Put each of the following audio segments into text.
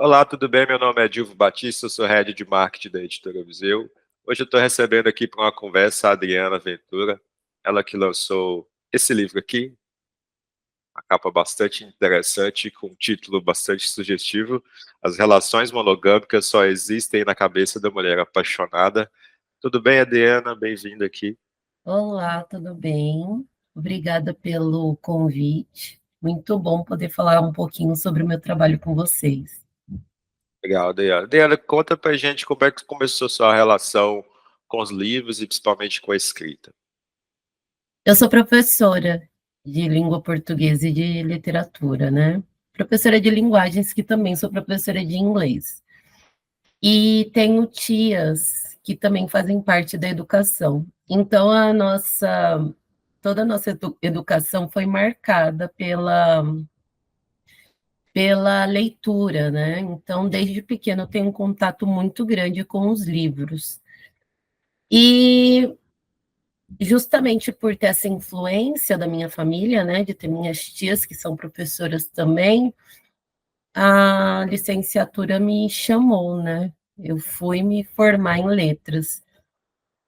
Olá, tudo bem? Meu nome é Dilvo Batista, eu sou Head de Marketing da Editora Viseu. Hoje eu estou recebendo aqui para uma conversa a Adriana Ventura, ela que lançou esse livro aqui, uma capa bastante interessante, com um título bastante sugestivo. As relações monogâmicas só existem na cabeça da mulher apaixonada. Tudo bem, Adriana? Bem-vinda aqui. Olá, tudo bem? Obrigada pelo convite. Muito bom poder falar um pouquinho sobre o meu trabalho com vocês. Legal, Adriana. Adriana, conta pra gente como é que começou sua relação com os livros e principalmente com a escrita. Eu sou professora de língua portuguesa e de literatura, né? Professora de linguagens, que também sou professora de inglês. E tenho tias que também fazem parte da educação. Então, toda a nossa educação foi marcada pela leitura, né? Então, desde pequeno, eu tenho um contato muito grande com os livros. E justamente por ter essa influência da minha família, né, de ter minhas tias que são professoras também, a licenciatura me chamou, né? Eu fui me formar em letras.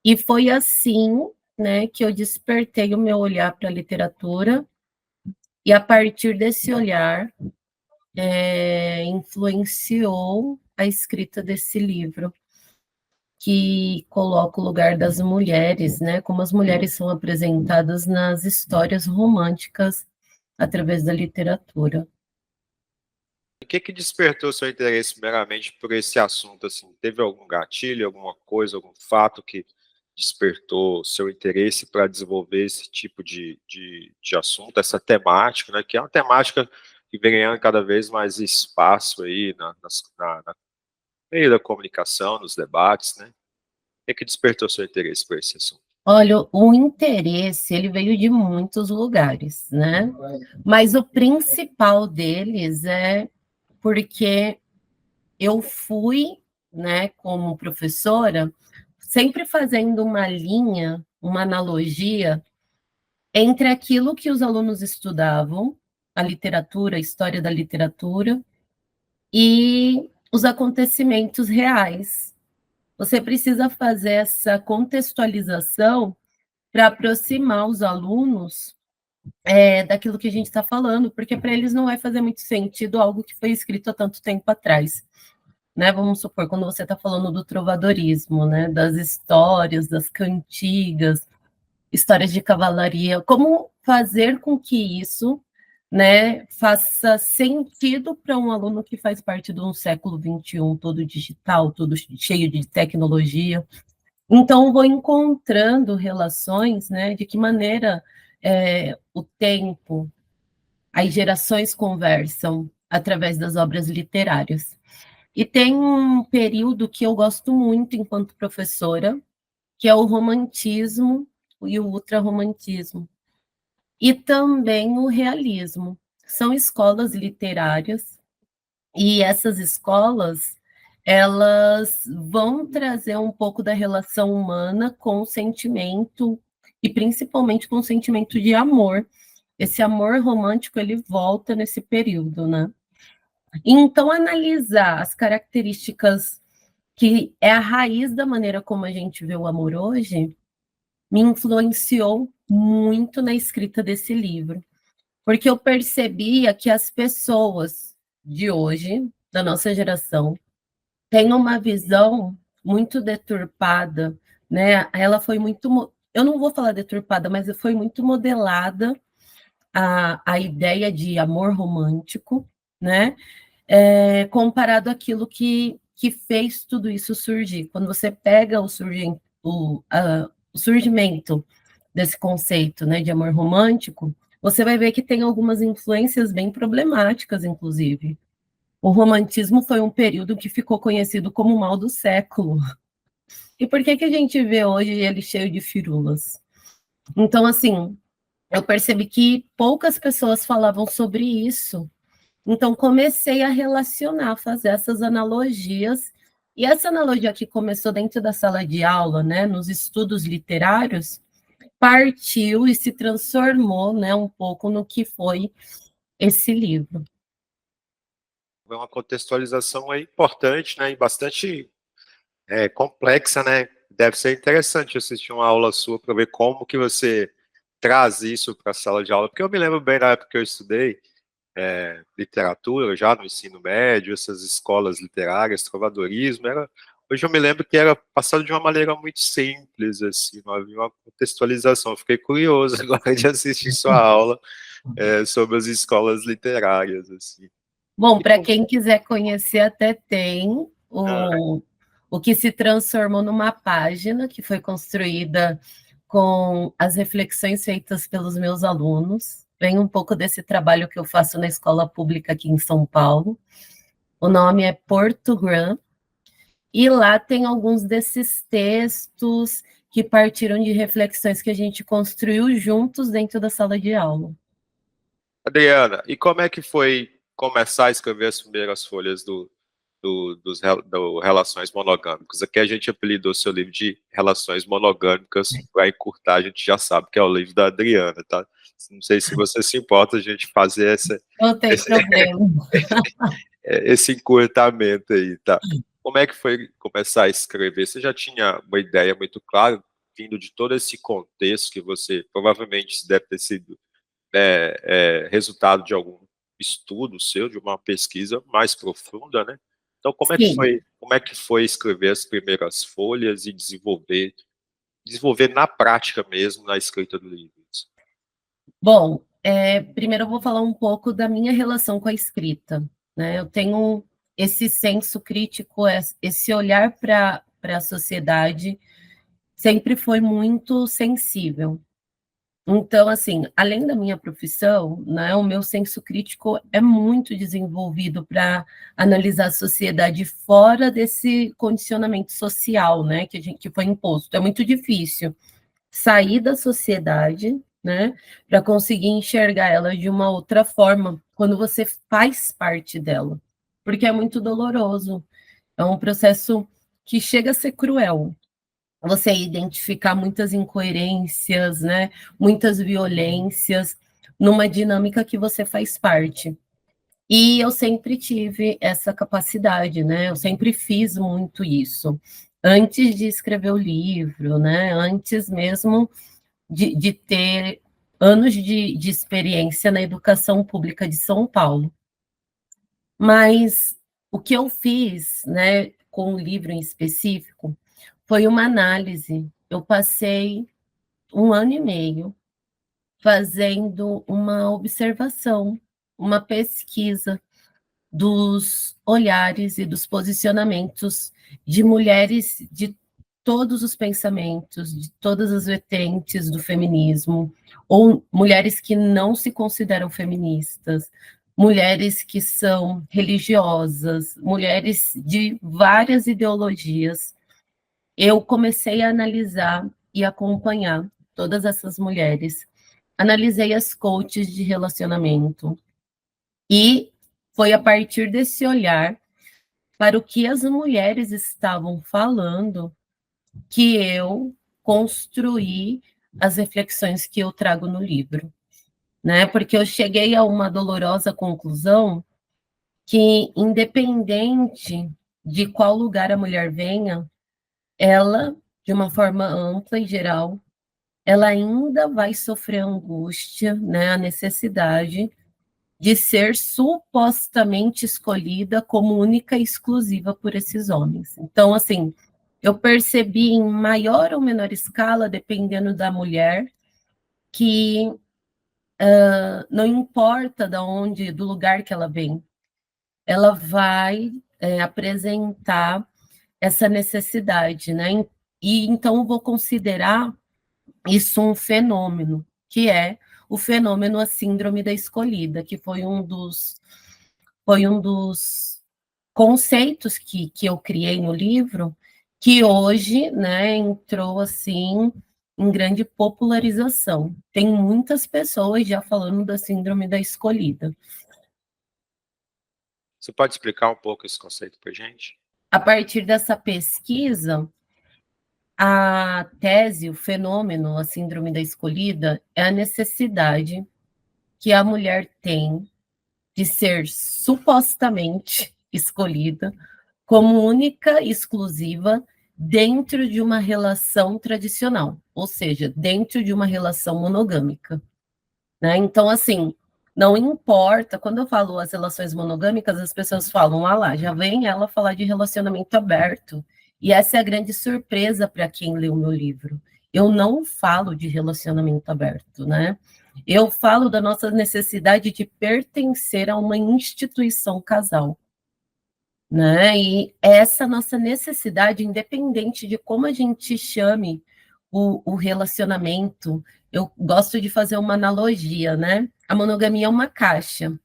E foi assim, né, que eu despertei o meu olhar para a literatura, e a partir desse olhar, influenciou a escrita desse livro, que coloca o lugar das mulheres, né? Como as mulheres são apresentadas nas histórias românticas através da literatura. O que que despertou seu interesse primeiramente por esse assunto, assim? Teve algum gatilho, alguma coisa, algum fato que despertou seu interesse para desenvolver esse tipo de assunto, essa temática, né, que é uma temática que vem ganhando cada vez mais espaço aí na meio da comunicação, nos debates, né? O que que despertou seu interesse por esse assunto? Olha, o interesse, ele veio de muitos lugares, né? Mas o principal deles é porque eu fui, né, como professora, sempre fazendo uma linha, uma analogia entre aquilo que os alunos estudavam, a literatura, a história da literatura, e os acontecimentos reais. Você precisa fazer essa contextualização para aproximar os alunos daquilo que a gente está falando, porque para eles não vai fazer muito sentido algo que foi escrito há tanto tempo atrás. Né? Vamos supor, quando você está falando do trovadorismo, né? Das histórias, das cantigas, histórias de cavalaria, como fazer com que isso, né, faça sentido para um aluno que faz parte do século XXI, todo digital, todo cheio de tecnologia. Então, vou encontrando relações, né, de que maneira o tempo, as gerações conversam através das obras literárias. E tem um período que eu gosto muito enquanto professora, que é o romantismo e o ultrarromantismo. E também o realismo. São escolas literárias, e essas escolas, elas vão trazer um pouco da relação humana com o sentimento, e principalmente com o sentimento de amor. Esse amor romântico, ele volta nesse período, né? Então, analisar as características que é a raiz da maneira como a gente vê o amor hoje, me influenciou muito na escrita desse livro, porque eu percebia que as pessoas de hoje, da nossa geração, têm uma visão muito deturpada, né? Ela foi muito, eu não vou falar deturpada, mas foi muito modelada a ideia de amor romântico, né? Comparado àquilo que fez tudo isso surgir. Quando você pega o surgimento desse conceito, né, de amor romântico, você vai ver que tem algumas influências bem problemáticas, inclusive. O romantismo foi um período que ficou conhecido como o mal do século. E por que a gente vê hoje ele cheio de firulas? Então, assim, eu percebi que poucas pessoas falavam sobre isso. Então, comecei a relacionar, fazer essas analogias. E essa analogia que começou dentro da sala de aula, né, nos estudos literários, partiu e se transformou, né, um pouco no que foi esse livro. uma contextualização aí importante, né, e bastante complexa, né? Deve ser interessante assistir uma aula sua para ver como que você traz isso para a sala de aula, porque eu me lembro bem na época que eu estudei literatura, já no ensino médio, essas escolas literárias, trovadorismo, hoje eu me lembro que era passado de uma maneira muito simples, assim, não havia uma contextualização. Eu fiquei curioso agora de assistir sua aula sobre as escolas literárias, assim. Bom, E para quem quiser conhecer, até tem ah, o que se transformou numa página que foi construída com as reflexões feitas pelos meus alunos. Vem um pouco desse trabalho que eu faço na escola pública aqui em São Paulo. O nome é Portugram, e lá tem alguns desses textos que partiram de reflexões que a gente construiu juntos dentro da sala de aula. Adriana, e como é que foi começar a escrever as primeiras folhas do Relações Monogâmicas? Aqui a gente apelidou seu livro de Relações Monogâmicas, para encurtar, a gente já sabe que é o livro da Adriana, tá? Não sei se você se importa a gente fazer Não tem esse, problema. esse encurtamento aí, tá? Como é que foi começar a escrever? Você já tinha uma ideia muito clara, vindo de todo esse contexto que você provavelmente deve ter sido resultado de algum estudo seu, de uma pesquisa mais profunda, né? Então, Sim. como é que foi escrever as primeiras folhas e desenvolver na prática mesmo, na escrita do livro? Bom, primeiro eu vou falar um pouco da minha relação com a escrita, né? Eu tenho esse senso crítico, esse olhar para a sociedade sempre foi muito sensível. Então, assim, além da minha profissão, né, o meu senso crítico é muito desenvolvido para analisar a sociedade fora desse condicionamento social, né, que foi imposto. É muito difícil sair da sociedade, né, para conseguir enxergar ela de uma outra forma quando você faz parte dela, porque é muito doloroso. É um processo que chega a ser cruel. Você identificar muitas incoerências, né, muitas violências numa dinâmica que você faz parte. E eu sempre tive essa capacidade, né? Eu sempre fiz muito isso. Antes de escrever o livro, né? Antes mesmo de ter anos de experiência na educação pública de São Paulo. Mas o que eu fiz, né, com o livro em específico, foi uma análise. Eu passei 1 ano e meio fazendo uma observação, uma pesquisa dos olhares e dos posicionamentos de mulheres de todos os pensamentos, de todas as vertentes do feminismo, ou mulheres que não se consideram feministas, mulheres que são religiosas, mulheres de várias ideologias. Eu comecei a analisar e acompanhar todas essas mulheres. Analisei as coaches de relacionamento e foi a partir desse olhar para o que as mulheres estavam falando que eu construí as reflexões que eu trago no livro, né? Porque eu cheguei a uma dolorosa conclusão que, independente de qual lugar a mulher venha, ela, de uma forma ampla e geral, ela ainda vai sofrer angústia, né, a necessidade de ser supostamente escolhida como única e exclusiva por esses homens. Então, assim, eu percebi em maior ou menor escala, dependendo da mulher, que não importa de onde, do lugar que ela vem, ela vai apresentar essa necessidade, né? E então eu vou considerar isso um fenômeno, que é o fenômeno a síndrome da escolhida, que foi um dos conceitos que eu criei no livro, que hoje, né, entrou assim em grande popularização. Tem muitas pessoas já falando da síndrome da escolhida. Você pode explicar um pouco esse conceito para gente? A partir dessa pesquisa, a tese, o fenômeno, a síndrome da escolhida, é a necessidade que a mulher tem de ser supostamente escolhida como única e exclusiva dentro de uma relação tradicional, ou seja, dentro de uma relação monogâmica, né? Então, assim, não importa, quando eu falo as relações monogâmicas, as pessoas falam, ah lá, já vem ela falar de relacionamento aberto, e essa é a grande surpresa para quem lê o meu livro. Eu não falo de relacionamento aberto, né? Eu falo da nossa necessidade de pertencer a uma instituição casal, né? E essa nossa necessidade, independente de como a gente chame o relacionamento, eu gosto de fazer uma analogia, né? A monogamia é uma caixa,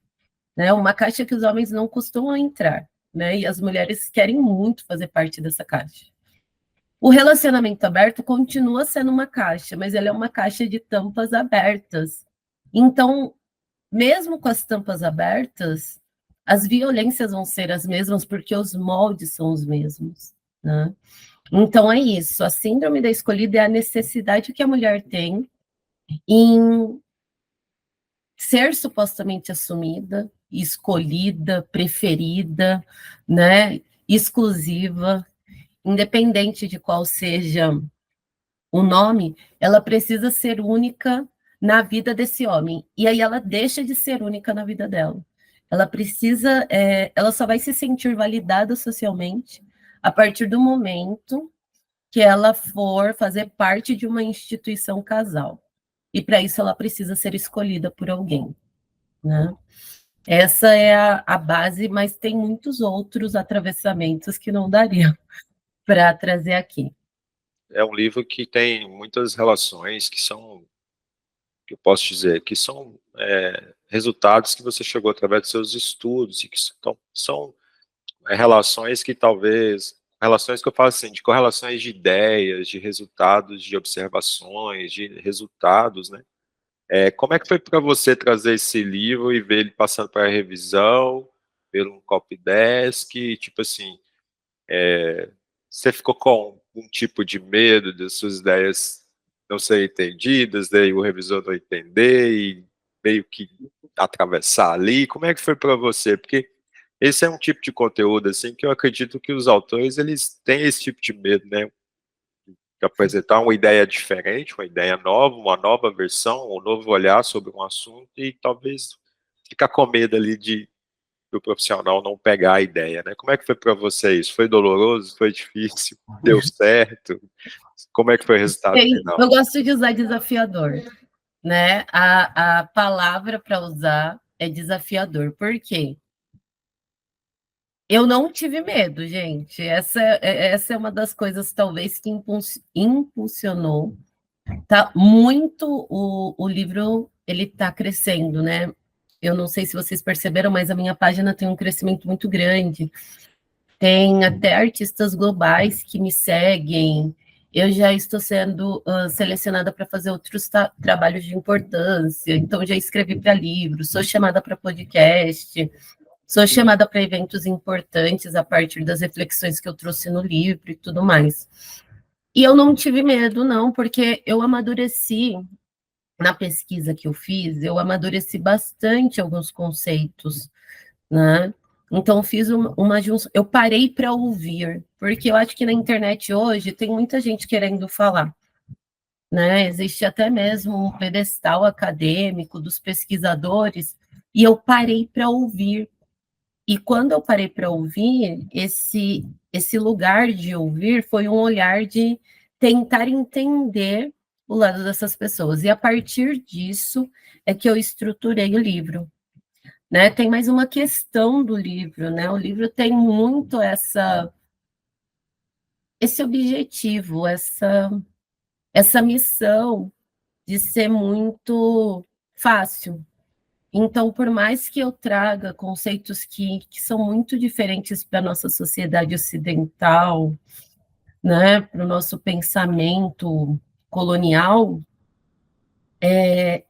né? Uma caixa que os homens não costumam entrar, né? E as mulheres querem muito fazer parte dessa caixa. O relacionamento aberto continua sendo uma caixa, mas ele é uma caixa de tampas abertas. Então, mesmo com as tampas abertas, as violências vão ser as mesmas, porque os moldes são os mesmos, né? Então é isso, a síndrome da escolhida é a necessidade que a mulher tem em ser supostamente assumida, escolhida, preferida, né, exclusiva, independente de qual seja o nome, ela precisa ser única na vida desse homem. E aí ela deixa de ser única na vida dela. Ela precisa, ela só vai se sentir validada socialmente a partir do momento que ela for fazer parte de uma instituição casal. E para isso ela precisa ser escolhida por alguém, né? Essa é a base, mas tem muitos outros atravessamentos que não daria para trazer aqui. É um livro que tem muitas relações que são, que eu posso dizer, que são resultados que você chegou através dos seus estudos, e que são relações que talvez, relações que eu falo assim, de correlações de ideias, de resultados, de observações, de resultados, né? Como é que foi para você trazer esse livro e ver ele passando para a revisão, pelo um copydesk, tipo assim, você ficou com um tipo de medo das suas ideias não serem entendidas, daí o revisor não entender e meio que atravessar ali? Como é que foi para você? Porque esse é um tipo de conteúdo assim que eu acredito que os autores eles têm esse tipo de medo, né? De apresentar uma ideia diferente, uma ideia nova, uma nova versão, um novo olhar sobre um assunto e talvez ficar com medo ali de do profissional não pegar a ideia, né? Como é que foi para você isso? Foi doloroso? Foi difícil? Deu certo? Como é que foi o resultado final? Eu gosto de usar desafiador, né? A palavra para usar é desafiador. Por quê? Eu não tive medo, gente. Essa é uma das coisas, talvez, que impulsionou. Tá muito o livro, ele está crescendo, né? Eu não sei se vocês perceberam, mas a minha página tem um crescimento muito grande. Tem até artistas globais que me seguem. Eu já estou sendo selecionada para fazer outros trabalhos de importância. Então, já escrevi para livros, sou chamada para podcast. Sou chamada para eventos importantes a partir das reflexões que eu trouxe no livro e tudo mais. E eu não tive medo, não, porque eu amadureci na pesquisa que eu fiz, eu amadureci bastante alguns conceitos, né? Então, fiz uma junção, eu parei para ouvir, porque eu acho que na internet hoje tem muita gente querendo falar, né? Existe até mesmo um pedestal acadêmico dos pesquisadores, e eu parei para ouvir. E quando eu parei para ouvir, esse lugar de ouvir foi um olhar de tentar entender o lado dessas pessoas. E a partir disso é que eu estruturei o livro, né? Tem mais uma questão do livro, né? O livro tem muito esse objetivo, essa missão de ser muito fácil. Então, por mais que eu traga conceitos que são muito diferentes para a nossa sociedade ocidental, né, para o nosso pensamento colonial,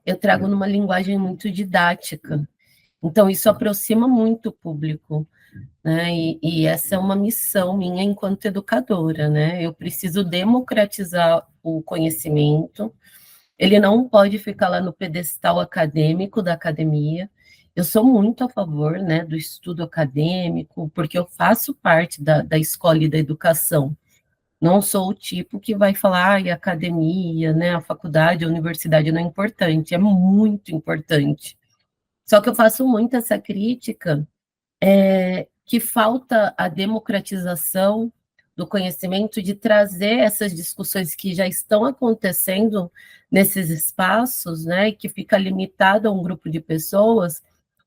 eu trago numa linguagem muito didática. Então, isso aproxima muito o público, né? E essa é uma missão minha enquanto educadora, né? Eu preciso democratizar o conhecimento, ele não pode ficar lá no pedestal acadêmico da academia, Eu sou muito a favor, né, do estudo acadêmico, porque eu faço parte da escola e da educação. Não sou o tipo que vai falar, a academia, né, a faculdade, a universidade não é importante, é muito importante. Só que eu faço muito essa crítica, que falta a democratização do conhecimento, de trazer essas discussões que já estão acontecendo nesses espaços, né, e que fica limitado a um grupo de pessoas,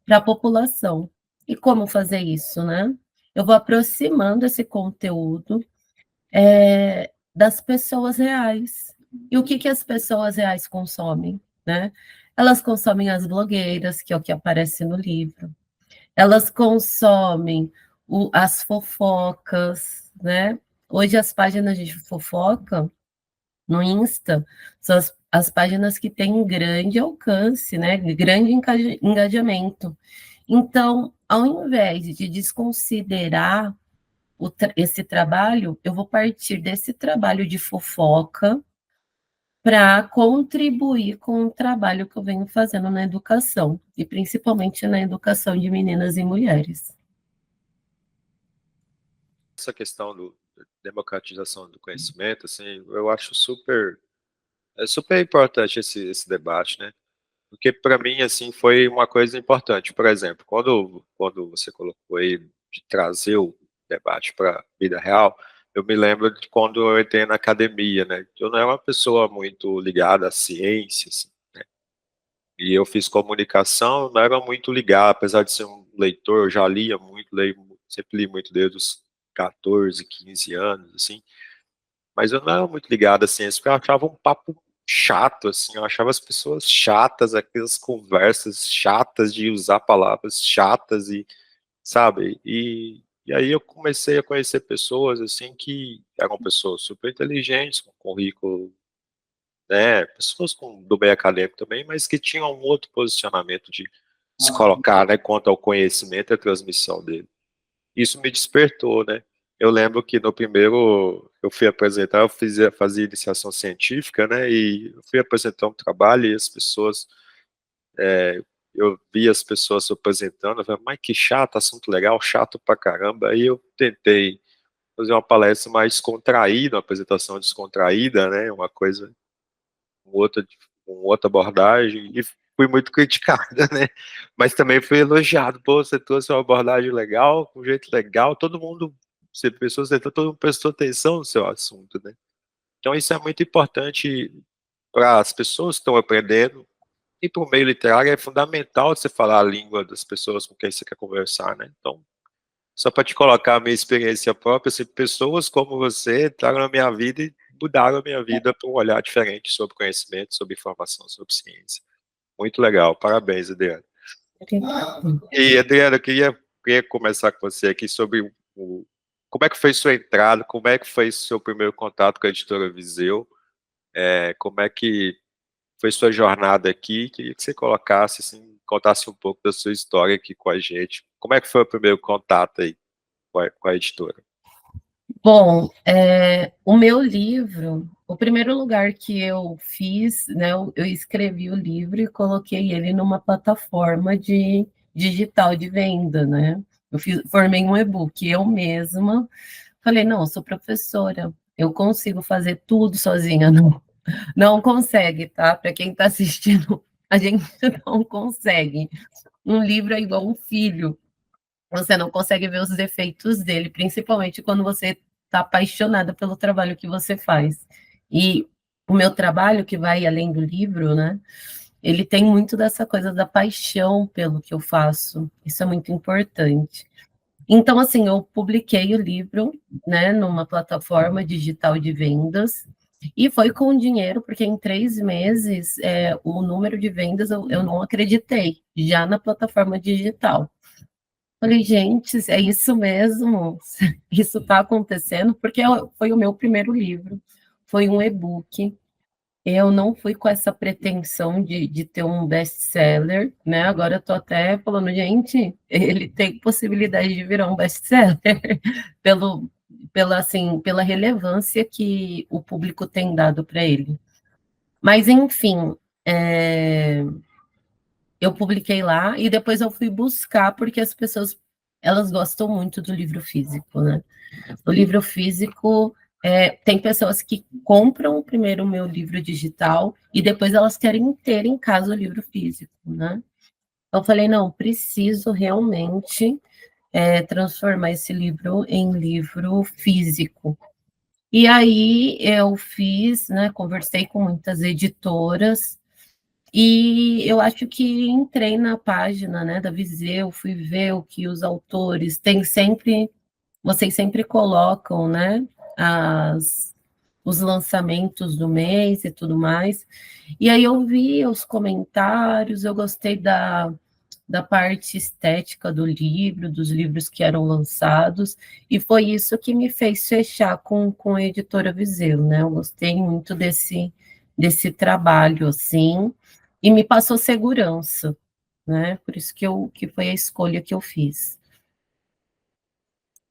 para a população. E como fazer isso, né? Eu vou aproximando esse conteúdo das pessoas reais. E o que, que as pessoas reais consomem, né? Elas consomem as blogueiras, que é o que aparece no livro. Elas consomem as fofocas, né? Hoje as páginas de fofoca no Insta são as páginas que têm grande alcance, né? Grande engajamento. Então, ao invés de desconsiderar esse trabalho, eu vou partir desse trabalho de fofoca para contribuir com o trabalho que eu venho fazendo na educação, e principalmente na educação de meninas e mulheres. Essa questão da democratização do conhecimento, assim, eu acho super importante esse debate, né? Porque para mim, assim, foi uma coisa importante. Por exemplo, quando você colocou aí de trazer o debate para a vida real, eu me lembro de quando eu entrei na academia, né? Eu não era uma pessoa muito ligada à ciência, assim, né? E eu fiz comunicação, não era muito ligado, apesar de ser um leitor, eu já lia muito, sempre li muito desde os 14, 15 anos, assim, mas eu não era muito ligado à ciência, porque eu achava um papo chato, assim, eu achava as pessoas chatas, aquelas conversas chatas de usar palavras chatas e, sabe, e aí eu comecei a conhecer pessoas, assim, que eram pessoas super inteligentes, com currículo, né, pessoas do meio acadêmico também, mas que tinham um outro posicionamento de se colocar, né, quanto ao conhecimento e a transmissão dele. Isso me despertou, né? Eu lembro que no primeiro eu fui apresentar, fazia iniciação científica, né? E eu fui apresentar um trabalho e as pessoas, eu vi as pessoas se apresentando, eu falei, mas que chato, assunto legal, chato pra caramba. Aí eu tentei fazer uma palestra mais descontraída, uma apresentação descontraída, né? Uma coisa, uma outra abordagem, e fui muito criticada, né? Mas também fui elogiado. Pô, você trouxe uma abordagem legal, um jeito legal, todo mundo prestou atenção no seu assunto, né? Então isso é muito importante para as pessoas que estão aprendendo, e para o meio literário é fundamental você falar a língua das pessoas com quem você quer conversar, né? Então, só para te colocar a minha experiência própria, assim, pessoas como você entraram na minha vida e mudaram a minha vida para um olhar diferente sobre conhecimento, sobre informação, sobre ciência. Muito legal, parabéns, Adriana. E, Adriana, eu queria começar com você aqui sobre como é que foi sua entrada, como é que foi seu primeiro contato com a editora Viseu, como é que foi sua jornada aqui, queria que você colocasse, assim, contasse um pouco da sua história aqui com a gente. Como é que foi o primeiro contato aí com a editora? Bom, o meu livro, o primeiro lugar que eu fiz, né, eu escrevi o livro e coloquei ele numa plataforma de digital de venda, né? Formei um e-book, eu mesma falei, não, eu sou professora, eu consigo fazer tudo sozinha, não, não consegue, tá? Para quem está assistindo, a gente não consegue. Um livro é igual um filho, você não consegue ver os defeitos dele, principalmente quando você está apaixonada pelo trabalho que você faz. E o meu trabalho, que vai além do livro, né? Ele tem muito dessa coisa da paixão pelo que eu faço. Isso é muito importante. Então, assim, eu publiquei o livro, né, numa plataforma digital de vendas, e foi com dinheiro, porque em 3 meses o número de vendas eu não acreditei, já na plataforma digital. Falei, gente, é isso mesmo? Isso está acontecendo? Porque foi o meu primeiro livro, foi um e-book. Eu não fui com essa pretensão de ter um best-seller, né? Agora eu estou até falando, gente, ele tem possibilidade de virar um best-seller pelo, pela relevância que o público tem dado para ele. Mas, enfim, eu publiquei lá e depois eu fui buscar, porque as pessoas, elas gostam muito do livro físico, né? O livro físico, tem pessoas que compram primeiro o meu livro digital e depois elas querem ter em casa o livro físico, né? Eu falei, não, preciso realmente transformar esse livro em livro físico. E aí eu fiz, né, conversei com muitas editoras, e eu acho que entrei na página, né, da Viseu, fui ver o que os autores têm sempre, vocês sempre colocam, né, os lançamentos do mês e tudo mais. E aí eu vi os comentários, eu gostei da parte estética do livro, dos livros que eram lançados, e foi isso que me fez fechar com a editora Viseu, né? Eu gostei muito desse trabalho, assim, e me passou segurança, né? Por isso que foi a escolha que eu fiz.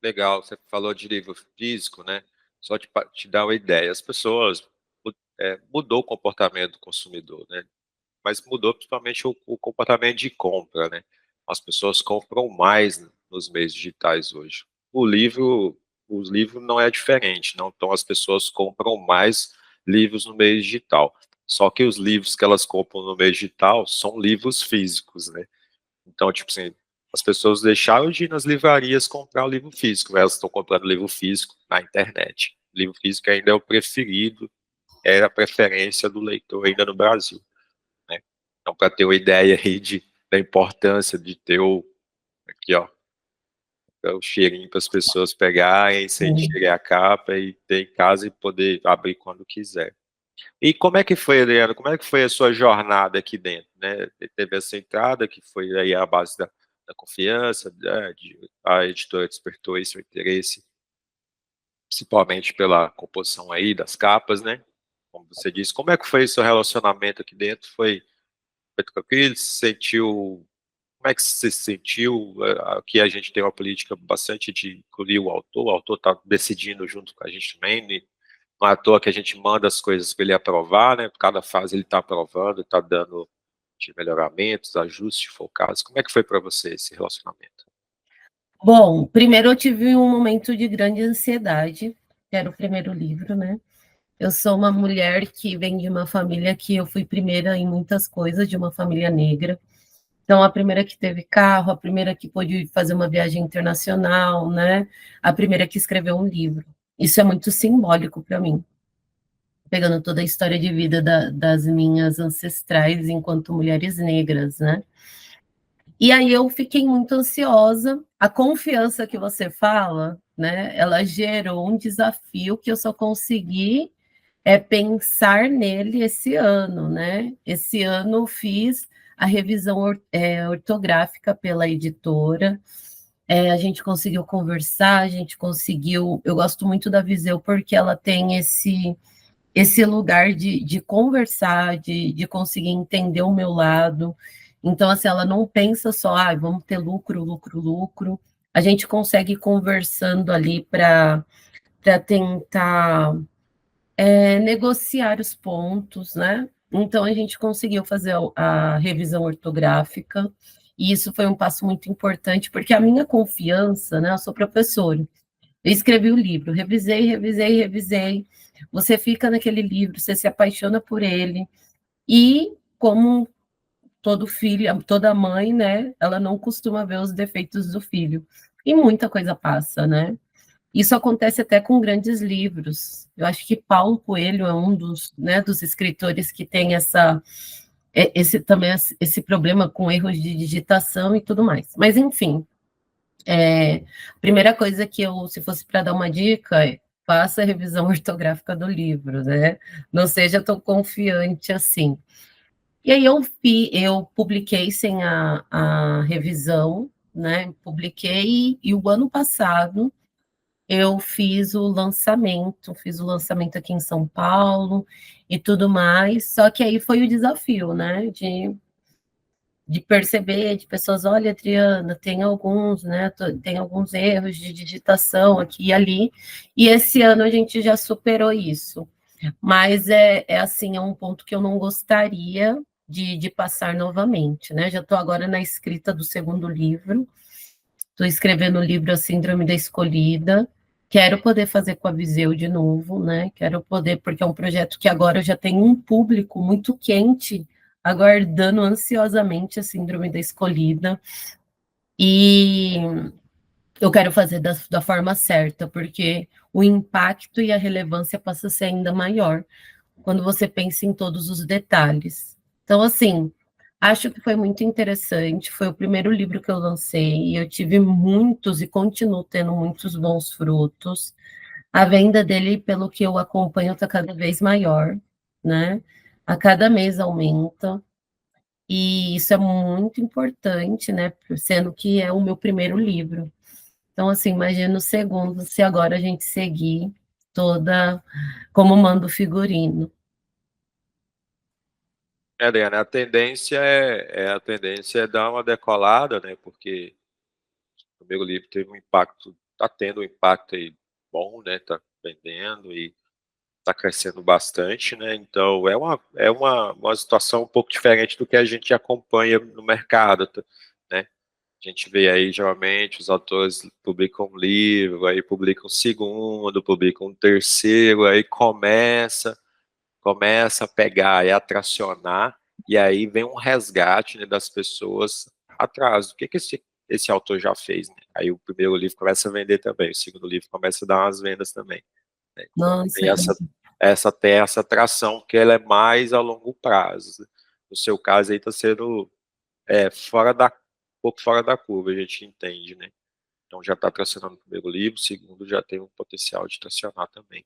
Legal, você falou de livro físico, né? Só te dar uma ideia, as pessoas mudou o comportamento do consumidor, né? Mas mudou principalmente o comportamento de compra, né? As pessoas compram mais nos meios digitais hoje. Os livros não é diferente, não. Então as pessoas compram mais livros no meio digital. Só que os livros que elas compram no meio digital são livros físicos, né? Então, tipo assim, as pessoas deixaram de ir nas livrarias comprar o livro físico, elas estão comprando livro físico na internet. O livro físico ainda é o preferido, é a preferência do leitor ainda no Brasil, né? Então, para ter uma ideia aí da importância de ter aqui, ó, o cheirinho para as pessoas pegarem, sentirem a capa e ter em casa e poder abrir quando quiser. E como é que foi, Adriano? Como é que foi a sua jornada aqui dentro, né? Teve essa entrada que foi aí a base da confiança, a editora despertou aí seu interesse, principalmente pela composição aí das capas, né? Como você disse, como é que foi o seu relacionamento aqui dentro? Foi tranquilo? Se sentiu? Como é que você se sentiu? Aqui a gente tem uma política bastante de incluir o autor está decidindo junto com a gente também, né? Não é à toa que a gente manda as coisas para ele aprovar, né? Cada fase ele está aprovando, está dando de melhoramentos, ajustes focados. Como é que foi para você esse relacionamento? Bom, primeiro eu tive um momento de grande ansiedade, que era o primeiro livro, né? Eu sou uma mulher que vem de uma família que eu fui primeira em muitas coisas, de uma família negra. Então, a primeira que teve carro, a primeira que pôde fazer uma viagem internacional, né? A primeira que escreveu um livro. Isso é muito simbólico para mim, pegando toda a história de vida das minhas ancestrais enquanto mulheres negras, né? E aí eu fiquei muito ansiosa. A confiança que você fala, né? Ela gerou um desafio que eu só consegui pensar nele esse ano, né? Esse ano eu fiz a revisão ortográfica pela editora. A gente conseguiu conversar, a gente conseguiu. Eu gosto muito da Viseu porque ela tem esse lugar de conversar, de conseguir entender o meu lado. Então, assim, ela não pensa só, vamos ter lucro, lucro, lucro. A gente consegue ir conversando ali para tentar negociar os pontos, né? Então, a gente conseguiu fazer a revisão ortográfica, e isso foi um passo muito importante, porque a minha confiança, né? Eu sou professora, eu escrevi o livro, revisei, revisei, revisei. Você fica naquele livro, você se apaixona por ele, e como todo filho, toda mãe, né? Ela não costuma ver os defeitos do filho. E muita coisa passa, né? Isso acontece até com grandes livros. Eu acho que Paulo Coelho é um dos, né, dos escritores que tem também esse problema com erros de digitação e tudo mais. Mas, enfim, a primeira coisa que eu, se fosse para dar uma dica, faça a revisão ortográfica do livro, né? Não seja tão confiante assim. E aí eu publiquei sem a revisão, né? Publiquei e o ano passado eu fiz o lançamento aqui em São Paulo e tudo mais, só que aí foi o desafio, né, de perceber, de pessoas, olha, Adriana, tem alguns, né, tem alguns erros de digitação aqui e ali, e esse ano a gente já superou isso, mas assim, é um ponto que eu não gostaria, de passar novamente, né? Já estou agora na escrita do segundo livro, estou escrevendo o livro A Síndrome da Escolhida, quero poder fazer com a Viseu de novo, né? Quero poder, porque é um projeto que agora eu já tenho um público muito quente, aguardando ansiosamente a Síndrome da Escolhida, e eu quero fazer da forma certa, porque o impacto e a relevância passa a ser ainda maior quando você pensa em todos os detalhes. Então, assim, acho que foi muito interessante. Foi o primeiro livro que eu lancei e eu tive muitos e continuo tendo muitos bons frutos. A venda dele, pelo que eu acompanho, está cada vez maior, né? A cada mês aumenta. E isso é muito importante, né? Sendo que é o meu primeiro livro. Então, assim, imagina o segundo, se agora a gente seguir toda como manda o figurino. Adriana, a tendência é dar uma decolada, né? Porque o primeiro livro teve um impacto, está tendo um impacto aí bom, né? Está vendendo e está crescendo bastante, né? Então é uma situação um pouco diferente do que a gente acompanha no mercado, né? A gente vê aí, geralmente, os autores publicam um livro, aí publicam um segundo, publicam um terceiro, aí começa a pegar e atracionar, e aí vem um resgate, né, das pessoas atrás. O que esse autor já fez, né? Aí o primeiro livro começa a vender também, o segundo livro começa a dar umas vendas também, né? Então Nossa, tem essa atração que ela é mais a longo prazo, né? No seu caso aí está sendo um pouco fora da curva, a gente entende, né? Então já está tracionando o primeiro livro, o segundo já tem um potencial de tracionar também.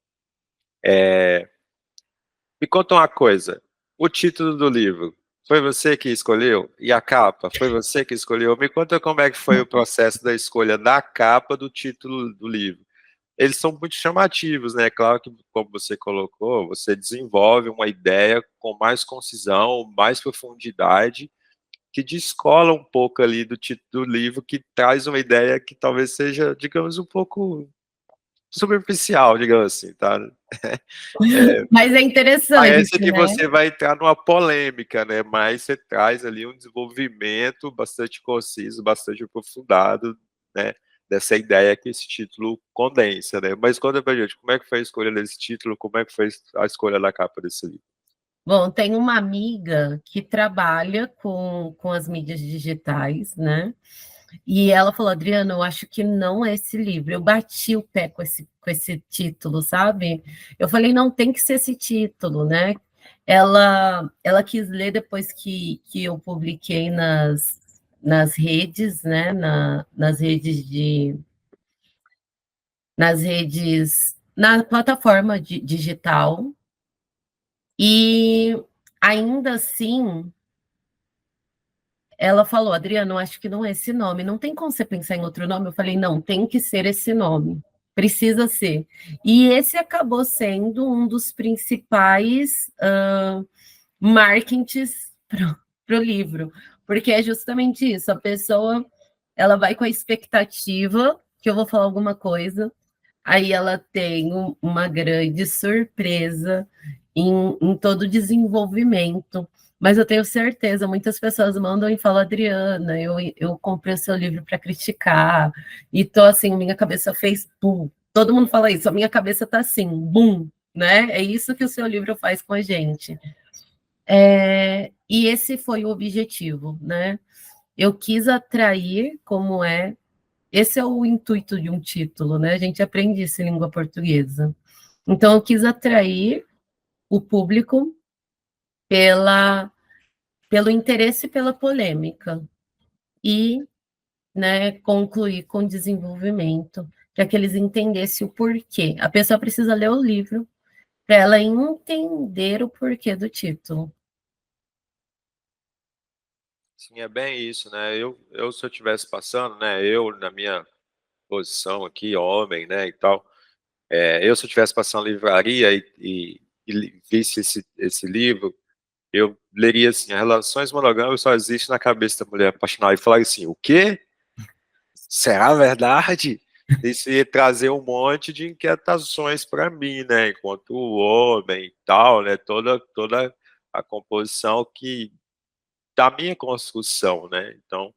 Me conta uma coisa, o título do livro, foi você que escolheu? E a capa, foi você que escolheu? Me conta como é que foi o processo da escolha da capa do título do livro. Eles são muito chamativos, né? Claro que, como você colocou, você desenvolve uma ideia com mais concisão, mais profundidade, que descola um pouco ali do título do livro, que traz uma ideia que talvez seja, digamos, um pouco superficial, digamos assim, tá? mas é interessante, Parece que né? você vai entrar numa polêmica, né? Mas você traz ali um desenvolvimento bastante conciso, bastante aprofundado, né? Dessa ideia que esse título condensa, né? Mas conta pra gente, como é que foi a escolha desse título? Como é que foi a escolha da capa desse livro? Bom, tem uma amiga que trabalha com as mídias digitais, né? E ela falou, Adriana, eu acho que não é esse livro. Eu bati o pé com esse título, sabe? Eu falei, não, tem que ser esse título, né? Ela quis ler depois que eu publiquei nas redes, né? Na plataforma digital. E ainda assim, ela falou, Adriano, acho que não é esse nome, não tem como você pensar em outro nome? Eu falei, não, tem que ser esse nome, precisa ser. E esse acabou sendo um dos principais marketings para o livro, porque é justamente isso, a pessoa ela vai com a expectativa que eu vou falar alguma coisa, aí ela tem uma grande surpresa em todo o desenvolvimento. Mas eu tenho certeza, muitas pessoas mandam e falam, Adriana, eu comprei o seu livro para criticar, e tô assim, minha cabeça fez pum. Todo mundo fala isso, a minha cabeça tá assim, bum, né? É isso que o seu livro faz com a gente. E esse foi o objetivo, né? Eu quis atrair como é. Esse é o intuito de um título, né? A gente aprende isso em língua portuguesa. Então, eu quis atrair o público pela, pelo interesse pela polêmica e, né, concluir com desenvolvimento, para que eles entendessem o porquê. A pessoa precisa ler o livro para ela entender o porquê do título. Sim, é bem isso, né? Se eu estivesse passando, né? Eu, na minha posição aqui, homem, né, e tal, se eu estivesse passando na livraria e visse esse livro, eu leria assim, as relações monogâmicas só existem na cabeça da mulher apaixonada, e falaria assim, o quê? Será verdade? Isso ia trazer um monte de inquietações para mim, né, enquanto homem e tal, né, toda a composição que da minha construção, né? Então,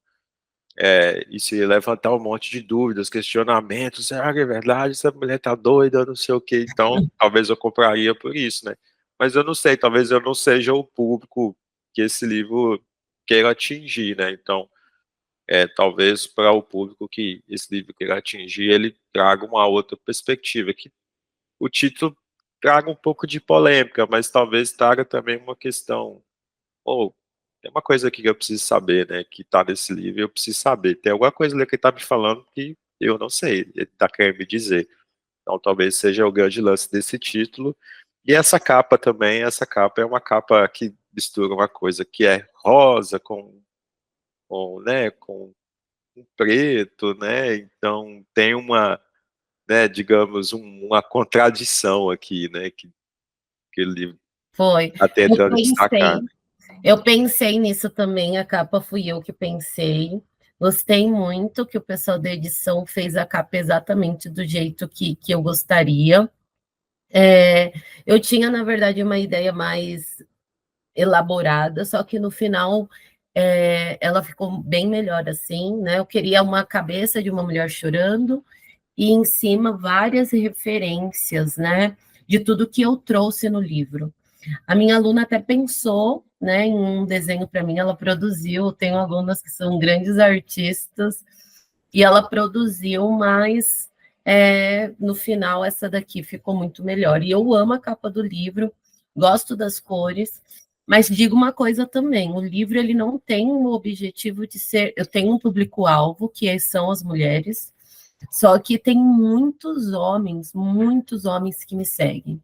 isso ia levantar um monte de dúvidas, questionamentos. Será que é verdade? Essa mulher tá doida, não sei o quê. Então, talvez eu compraria por isso, né? Mas eu não sei, talvez eu não seja o público que esse livro queira atingir, né? Então, talvez para o público que esse livro queira atingir, ele traga uma outra perspectiva, que o título traga um pouco de polêmica, mas talvez traga também uma questão, ou tem uma coisa aqui que eu preciso saber, né, que tá nesse livro, eu preciso saber, tem alguma coisa ali que ele tá me falando que eu não sei, ele tá querendo me dizer. Então talvez seja o grande lance desse título. E essa capa também, essa capa é uma capa que mistura uma coisa que é rosa né, com preto, né, então tem uma, né, digamos, uma contradição aqui, né, que ele Foi. está tentando destacar. Eu pensei nisso também, a capa fui eu que pensei. Gostei muito que o pessoal da edição fez a capa exatamente do jeito que eu gostaria. Eu tinha, na verdade, uma ideia mais elaborada, só que no final ela ficou bem melhor assim, né? Eu queria uma cabeça de uma mulher chorando e em cima várias referências, né? De tudo que eu trouxe no livro. A minha aluna até pensou, né, em um desenho para mim, ela produziu, tenho alunas que são grandes artistas, e ela produziu, mas no final essa daqui ficou muito melhor. E eu amo a capa do livro, gosto das cores, mas digo uma coisa também, o livro ele não tem o objetivo de ser, eu tenho um público-alvo, que são as mulheres, só que tem muitos homens que me seguem,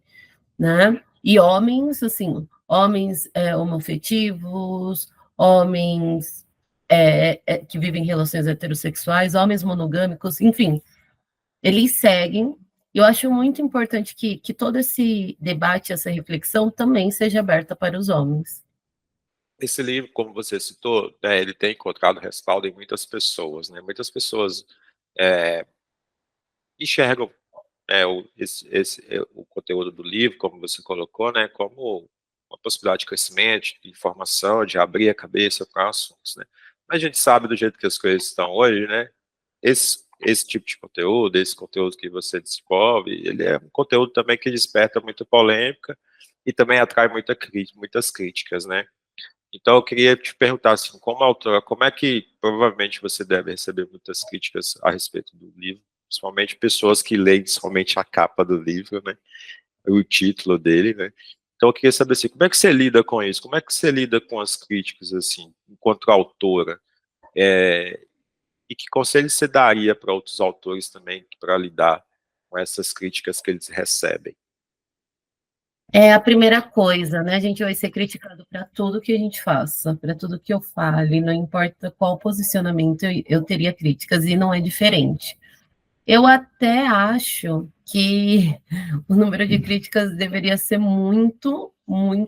né? E homens, assim, homens homoafetivos, homens que vivem relações heterossexuais, homens monogâmicos, enfim, eles seguem. Eu acho muito importante que todo esse debate, essa reflexão também seja aberta para os homens. Esse livro, como você citou, né, ele tem encontrado respaldo em muitas pessoas, né? Muitas pessoas enxergam o conteúdo do livro, como você colocou, né, como uma possibilidade de crescimento, de informação, de abrir a cabeça para assuntos, né? Mas a gente sabe do jeito que as coisas estão hoje, né? Esse tipo de conteúdo, esse conteúdo que você desenvolve, ele é um conteúdo também que desperta muita polêmica e também atrai muitas críticas, né? Então eu queria te perguntar, assim, como autora, como é que provavelmente você deve receber muitas críticas a respeito do livro, principalmente pessoas que leem somente a capa do livro, né, o título dele, né? Então eu queria saber assim, como é que você lida com isso? Como é que você lida com as críticas, assim, enquanto autora? E que conselhos você daria para outros autores também para lidar com essas críticas que eles recebem? É a primeira coisa, né? A gente vai ser criticado para tudo que a gente faça, para tudo que eu fale, não importa qual posicionamento eu teria críticas, e não é diferente. Eu até acho que o número de críticas deveria ser muito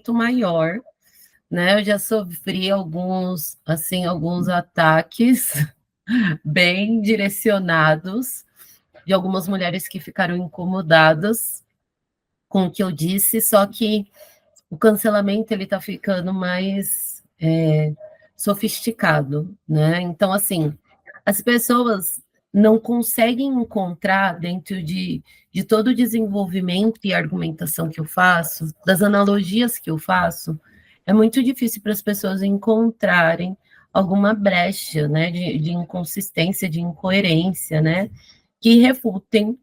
maior, né? Eu já sofri alguns ataques bem direcionados de algumas mulheres que ficaram incomodadas com o que eu disse, só que o cancelamento ele está ficando mais sofisticado, né? Então, assim, as pessoas não conseguem encontrar dentro de todo o desenvolvimento e argumentação que eu faço, das analogias que eu faço, é muito difícil para as pessoas encontrarem alguma brecha, né, de inconsistência, de incoerência, né, que refutem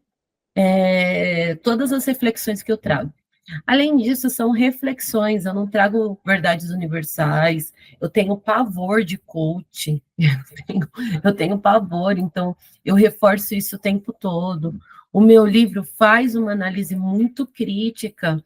todas as reflexões que eu trago. Além disso, são reflexões, eu não trago verdades universais, eu tenho pavor de coach, eu tenho pavor, então eu reforço isso o tempo todo. O meu livro faz uma análise muito crítica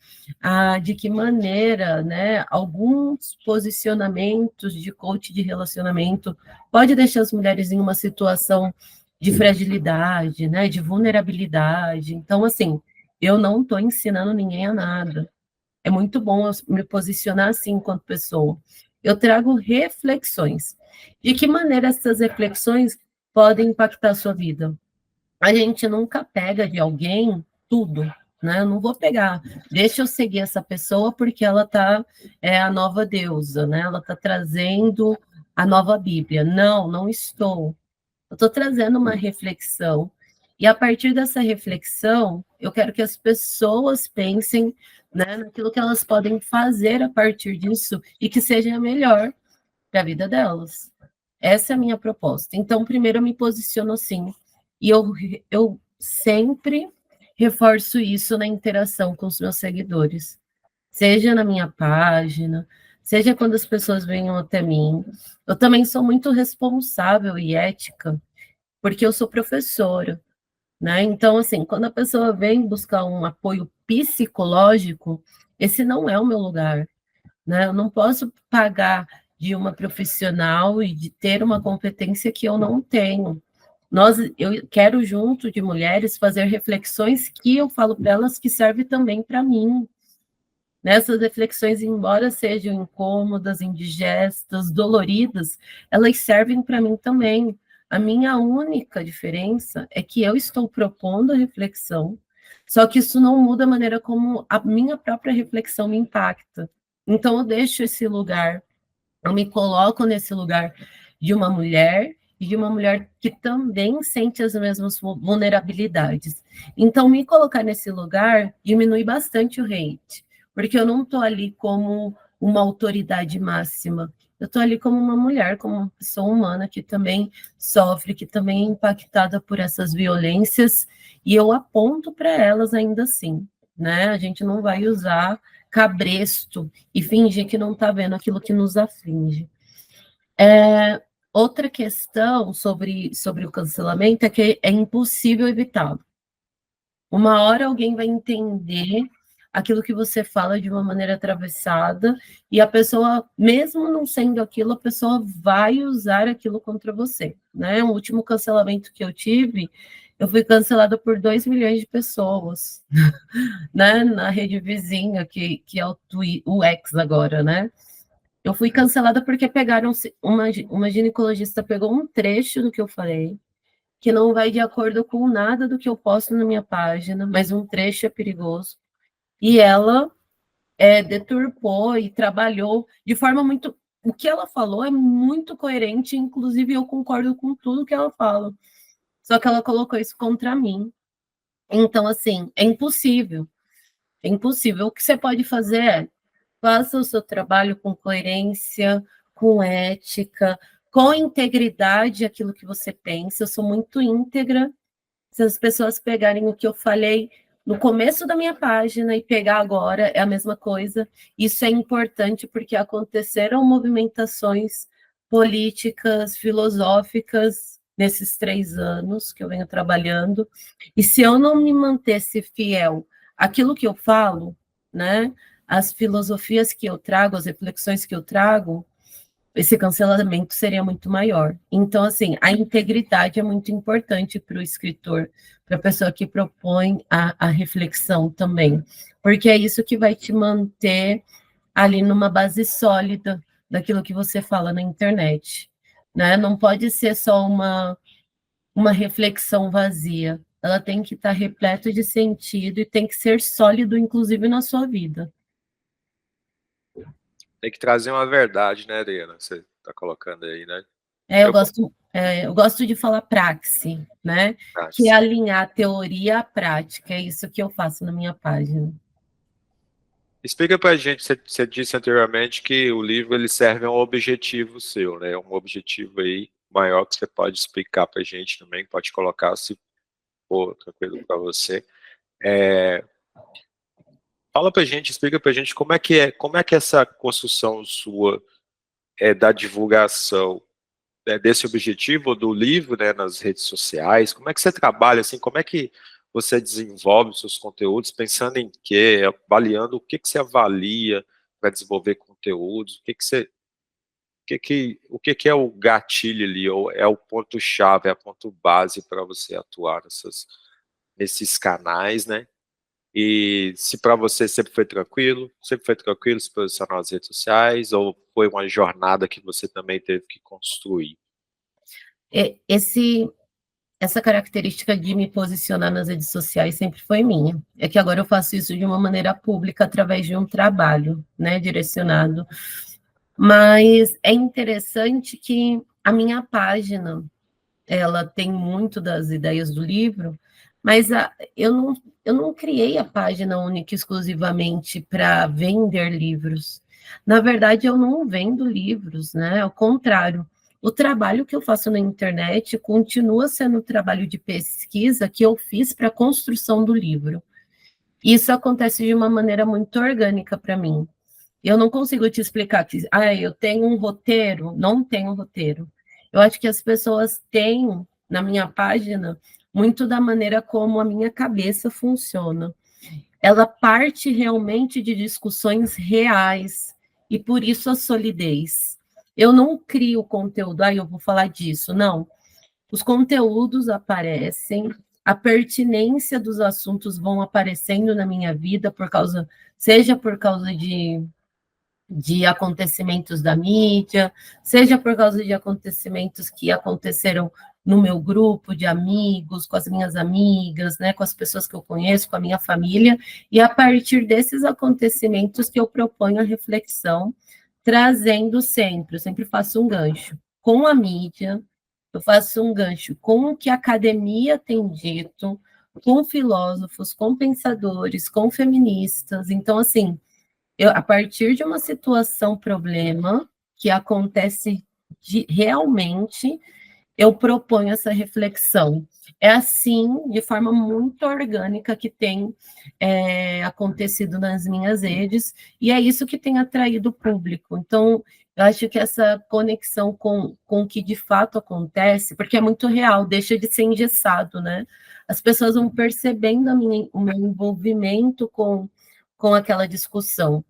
de que maneira, né, alguns posicionamentos de coach de relacionamento pode deixar as mulheres em uma situação de fragilidade, né, de vulnerabilidade. Então, assim, eu não estou ensinando ninguém a nada. É muito bom eu me posicionar assim enquanto pessoa. Eu trago reflexões. De que maneira essas reflexões podem impactar a sua vida? A gente nunca pega de alguém tudo, né? Eu não vou pegar, deixa eu seguir essa pessoa porque ela é a nova deusa, né? Ela está trazendo a nova Bíblia. Não, não estou. Eu estou trazendo uma reflexão. E a partir dessa reflexão, eu quero que as pessoas pensem, né, naquilo que elas podem fazer a partir disso e que seja melhor para a vida delas. Essa é a minha proposta. Então, primeiro eu me posiciono assim. E eu sempre reforço isso na interação com os meus seguidores. Seja na minha página, seja quando as pessoas venham até mim. Eu também sou muito responsável e ética, porque eu sou professora, né? Então, assim, quando a pessoa vem buscar um apoio psicológico, esse não é o meu lugar, né? Eu não posso pagar de uma profissional e de ter uma competência que eu não tenho. Eu quero, junto de mulheres, fazer reflexões que eu falo para elas que servem também para mim. Nessas reflexões, embora sejam incômodas, indigestas, doloridas, elas servem para mim também. A minha única diferença é que eu estou propondo a reflexão, só que isso não muda a maneira como a minha própria reflexão me impacta. Então, eu deixo esse lugar, eu me coloco nesse lugar de uma mulher e de uma mulher que também sente as mesmas vulnerabilidades. Então, me colocar nesse lugar diminui bastante o hate, porque eu não estou ali como uma autoridade máxima. Eu estou ali como uma mulher, como uma pessoa humana que também sofre, que também é impactada por essas violências, e eu aponto para elas ainda assim, né? A gente não vai usar cabresto e fingir que não está vendo aquilo que nos aflige. Outra questão sobre o cancelamento é que é impossível evitá-lo. Uma hora alguém vai entender aquilo que você fala de uma maneira atravessada e a pessoa, mesmo não sendo aquilo, a pessoa vai usar aquilo contra você, né? O último cancelamento que eu tive, eu fui cancelada por 2 milhões de pessoas, né? Na rede vizinha, que é o X agora, né? Eu fui cancelada porque pegaram uma ginecologista pegou um trecho do que eu falei, que não vai de acordo com nada do que eu posto na minha página, mas um trecho é perigoso. E ela deturpou e trabalhou de forma muito. O que ela falou é muito coerente, inclusive eu concordo com tudo que ela fala. Só que ela colocou isso contra mim. Então, assim, é impossível. É impossível. O que você pode fazer é faça o seu trabalho com coerência, com ética, com integridade, aquilo que você pensa. Eu sou muito íntegra. Se as pessoas pegarem o que eu falei no começo da minha página e pegar agora, é a mesma coisa. Isso é importante porque aconteceram movimentações políticas, filosóficas nesses 3 anos que eu venho trabalhando. E se eu não me mantesse fiel àquilo que eu falo, né? As filosofias que eu trago, as reflexões que eu trago, esse cancelamento seria muito maior. Então, assim, a integridade é muito importante para o escritor, para a pessoa que propõe a reflexão também, porque é isso que vai te manter ali numa base sólida daquilo que você fala na internet, né? Não pode ser só uma reflexão vazia, ela tem que estar repleta de sentido e tem que ser sólido, inclusive, na sua vida. Tem que trazer uma verdade, né, Adriana? Você está colocando aí, né? Eu gosto de falar praxe, né? Que é alinhar a teoria à prática. É isso que eu faço na minha página. Explica para a gente, você disse anteriormente que o livro ele serve a um objetivo seu, né? Um objetivo aí maior que você pode explicar para a gente também, pode colocar se for tranquilo para você. Fala para a gente, explica para a gente como é que essa construção sua da divulgação desse objetivo do livro, né, nas redes sociais, como é que você trabalha, assim, como é que você desenvolve os seus conteúdos, pensando em quê, avaliando o que você avalia para desenvolver conteúdos, o que é o gatilho ali, ou é o ponto-chave, é o ponto base para você atuar nesses canais, né? E se para você sempre foi tranquilo se posicionar nas redes sociais, ou foi uma jornada que você também teve que construir? Esse essa característica de me posicionar nas redes sociais sempre foi minha. É que agora eu faço isso de uma maneira pública através de um trabalho, né, direcionado. Mas é interessante que a minha página, ela tem muito das ideias do livro, mas eu não criei a página única e exclusivamente para vender livros. Na verdade, eu não vendo livros, né? Ao contrário, o trabalho que eu faço na internet continua sendo o trabalho de pesquisa que eu fiz para a construção do livro. Isso acontece de uma maneira muito orgânica para mim. Eu não consigo te explicar que eu tenho um roteiro, não tenho um roteiro. Eu acho que as pessoas têm na minha página muito da maneira como a minha cabeça funciona. Ela parte realmente de discussões reais e por isso a solidez. Eu não crio conteúdo, eu vou falar disso, não. Os conteúdos aparecem, a pertinência dos assuntos vão aparecendo na minha vida seja por causa de acontecimentos da mídia, seja por causa de acontecimentos que aconteceram no meu grupo de amigos, com as minhas amigas, né, com as pessoas que eu conheço, com a minha família, e a partir desses acontecimentos que eu proponho a reflexão, trazendo sempre, eu sempre faço um gancho com a mídia, eu faço um gancho com o que a academia tem dito, com filósofos, com pensadores, com feministas, então, assim, a partir de uma situação problema que acontece realmente, eu proponho essa reflexão. É assim, de forma muito orgânica, que tem acontecido nas minhas redes, e é isso que tem atraído o público. Então, eu acho que essa conexão com o que de fato acontece, porque é muito real, deixa de ser engessado, né? As pessoas vão percebendo o meu envolvimento com aquela discussão.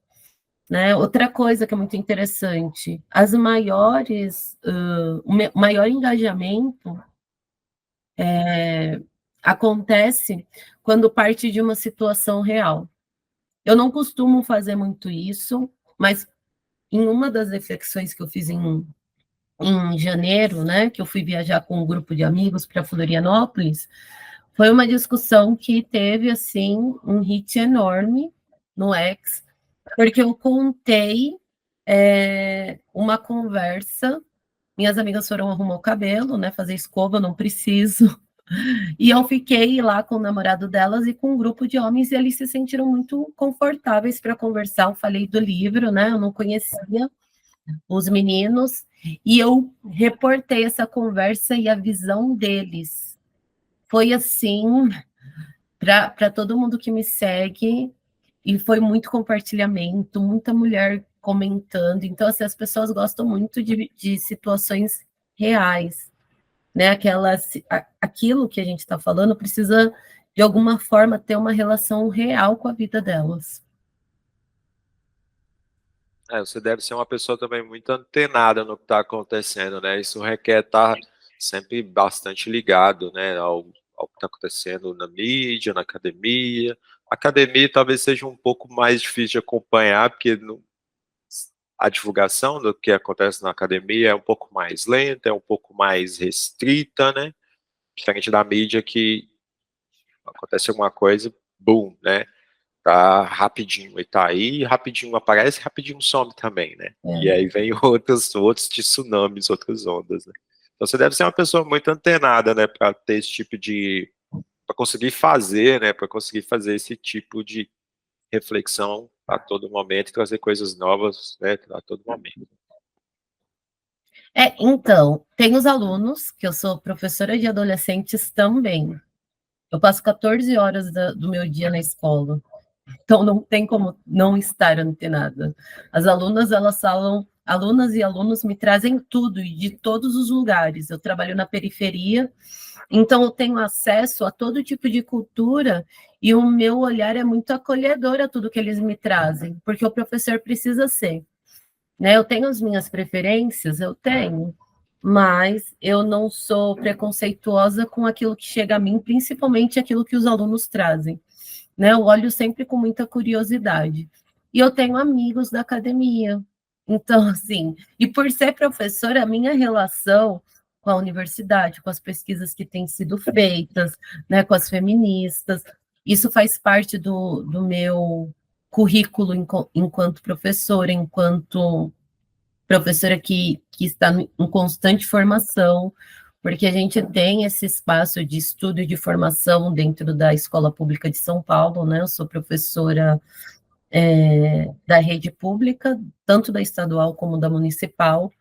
Né? Outra coisa que é muito interessante, o maior engajamento acontece quando parte de uma situação real. Eu não costumo fazer muito isso, mas em uma das reflexões que eu fiz em janeiro, né, que eu fui viajar com um grupo de amigos para Florianópolis, foi uma discussão que teve, assim, um hit enorme no X, porque eu contei uma conversa. Minhas amigas foram arrumar o cabelo, né? Fazer escova, eu não preciso. E eu fiquei lá com o namorado delas e com um grupo de homens, e eles se sentiram muito confortáveis para conversar. Eu falei do livro, né? Eu não conhecia os meninos, e eu reportei essa conversa e a visão deles. Foi assim, para todo mundo que me segue, e foi muito compartilhamento, muita mulher comentando. Então, assim, as pessoas gostam muito de situações reais, né? Aquilo que a gente está falando precisa, de alguma forma, ter uma relação real com a vida delas. Você deve ser uma pessoa também muito antenada no que está acontecendo, né? Isso requer estar sempre bastante ligado, né, ao que está acontecendo na mídia, na academia. A academia talvez seja um pouco mais difícil de acompanhar, porque a divulgação do que acontece na academia é um pouco mais lenta, é um pouco mais restrita, né? Diferente da mídia, que acontece alguma coisa, boom, né? Tá rapidinho e tá aí, rapidinho aparece, rapidinho some também, né? E aí vem outros tsunamis, outras ondas, né? Então você deve ser uma pessoa muito antenada, né, para ter esse tipo de, para conseguir fazer, né, para conseguir fazer esse tipo de reflexão a todo momento e trazer coisas novas, né, a todo momento. Então, tem os alunos, que eu sou professora de adolescentes também. Eu passo 14 horas do meu dia na escola. Então, não tem como não estar antenada. As alunas, elas falam, alunas e alunos me trazem tudo, e de todos os lugares. Eu trabalho na periferia, então eu tenho acesso a todo tipo de cultura, e o meu olhar é muito acolhedor a tudo que eles me trazem, porque o professor precisa ser. Né? Eu tenho as minhas preferências, eu tenho, mas eu não sou preconceituosa com aquilo que chega a mim, principalmente aquilo que os alunos trazem. Né? Eu olho sempre com muita curiosidade. E eu tenho amigos da academia. Então, assim, e por ser professora, a minha relação com a universidade, com as pesquisas que têm sido feitas, né, com as feministas. Isso faz parte do meu currículo enquanto professora que está em constante formação, porque a gente tem esse espaço de estudo e de formação dentro da Escola Pública de São Paulo, né? Eu sou professora da rede pública, tanto da estadual como da municipal.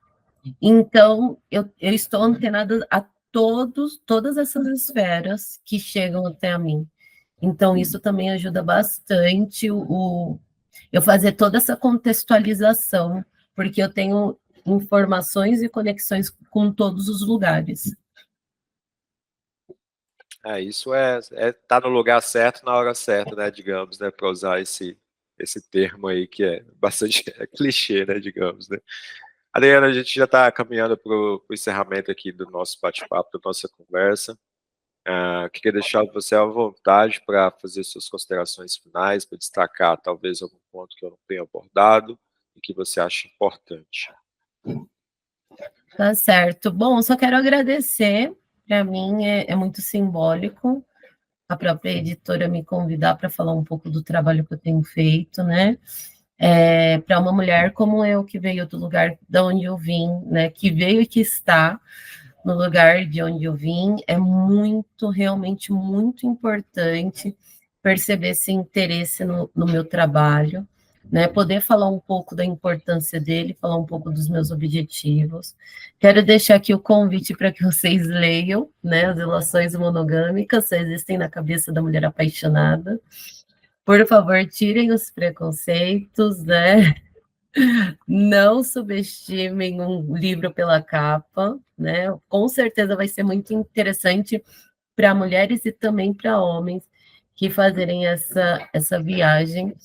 Então, eu estou antenada a todas essas esferas que chegam até a mim. Então, isso também ajuda bastante eu fazer toda essa contextualização, porque eu tenho informações e conexões com todos os lugares. Isso é tá no lugar certo na hora certa, né, digamos, né, para usar esse termo aí que é bastante clichê, né, digamos, né. Adriana, a gente já está caminhando para o encerramento aqui do nosso bate-papo, da nossa conversa. Queria deixar você à vontade para fazer suas considerações finais, para destacar talvez algum ponto que eu não tenha abordado e que você acha importante. Tá certo. Bom, só quero agradecer. Para mim é muito simbólico a própria editora me convidar para falar um pouco do trabalho que eu tenho feito, né? Para uma mulher como eu, que veio do lugar de onde eu vim, né? Que veio e que está no lugar de onde eu vim, é realmente muito importante perceber esse interesse no meu trabalho, né? Poder falar um pouco da importância dele, falar um pouco dos meus objetivos. Quero deixar aqui o convite para que vocês leiam, né? As relações monogâmicas só existem na cabeça da mulher apaixonada. Por favor, tirem os preconceitos, né? Não subestimem um livro pela capa, né? Com certeza vai ser muito interessante para mulheres e também para homens que fazerem essa viagem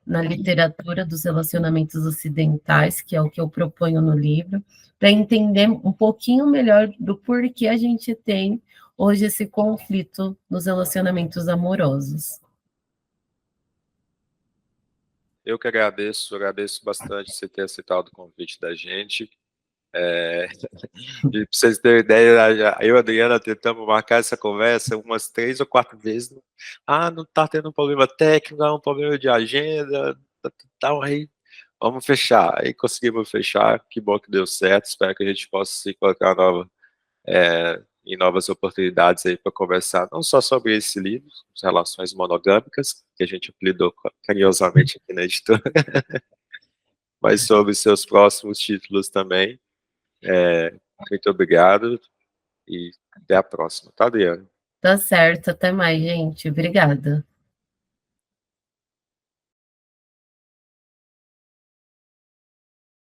na literatura dos relacionamentos ocidentais, que é o que eu proponho no livro, para entender um pouquinho melhor do porquê a gente tem hoje esse conflito nos relacionamentos amorosos. Eu que agradeço bastante você ter aceitado o convite da gente. E para vocês terem ideia, eu e a Adriana tentamos marcar essa conversa umas 3 ou 4 vezes. Não está tendo um problema técnico, é um problema de agenda, aí vamos fechar. Aí conseguimos fechar, que bom que deu certo, espero que a gente possa se encontrar em novas oportunidades aí para conversar, não só sobre esse livro, as relações monogâmicas, que a gente apelidou carinhosamente aqui na editora, mas sobre seus próximos títulos também. Muito obrigado e até a próxima, tá, Adriana? Tá certo, até mais, gente. Obrigada.